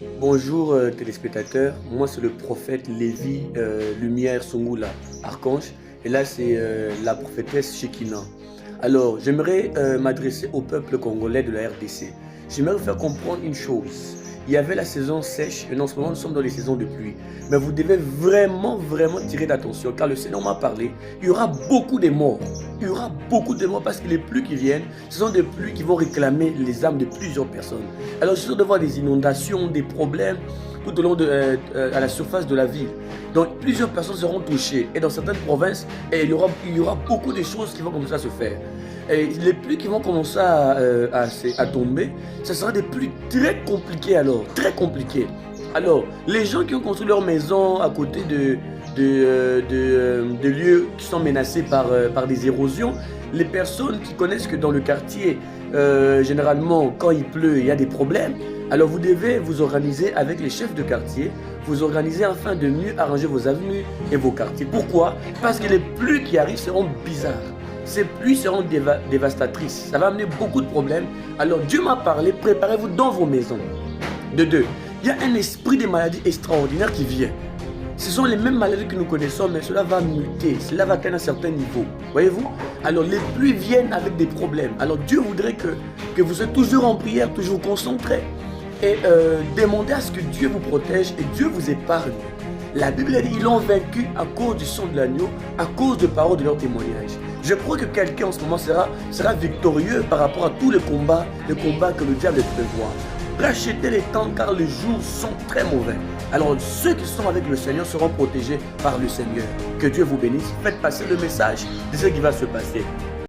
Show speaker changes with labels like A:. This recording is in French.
A: Bonjour téléspectateurs, moi c'est le prophète Lévi Lumière Songula, Archange, et là c'est la prophétesse Shekina. Alors j'aimerais m'adresser au peuple congolais de la RDC. J'aimerais vous faire comprendre une chose. Il y avait la saison sèche et en ce moment nous sommes dans les saisons de pluie. Mais vous devez vraiment tirer d'attention car le Seigneur m'a parlé. Il y aura beaucoup de morts. Il y aura beaucoup de morts parce que les pluies qui viennent, ce sont des pluies qui vont réclamer les âmes de plusieurs personnes. Alors je suis sûr de voir des inondations, des problèmes tout au long à la surface de la ville. Donc plusieurs personnes seront touchées et dans certaines provinces, il y aura beaucoup de choses qui vont commencer à se faire. Et les pluies qui vont commencer à tomber, ce sera des pluies très compliquées alors, très compliquées. Alors, les gens qui ont construit leur maison à côté de lieux qui sont menacés par des érosions, les personnes qui connaissent que dans le quartier, généralement, quand il pleut, il y a des problèmes. Alors vous devez vous organiser avec les chefs de quartier, vous organiser afin de mieux arranger vos avenues et vos quartiers. Pourquoi? Parce que les pluies qui arrivent seront bizarres. Ces pluies seront dévastatrices. Ça va amener beaucoup de problèmes. Alors Dieu m'a parlé, préparez-vous dans vos maisons. De deux, il y a un esprit de maladie extraordinaire qui vient. Ce sont les mêmes maladies que nous connaissons, mais cela va muter, cela va atteindre un certain niveau. Voyez-vous? Alors les pluies viennent avec des problèmes. Alors Dieu voudrait que vous soyez toujours en prière, toujours concentrés. Et demandez à ce que Dieu vous protège et Dieu vous épargne. La Bible dit qu'ils l'ont vaincu à cause du sang de l'agneau, à cause de paroles de leur témoignage. Je crois que quelqu'un en ce moment sera victorieux par rapport à tous les combats que le diable prévoit. Rachetez les temps car les jours sont très mauvais. Alors ceux qui sont avec le Seigneur seront protégés par le Seigneur. Que Dieu vous bénisse. Faites passer le message de ce qui va se passer.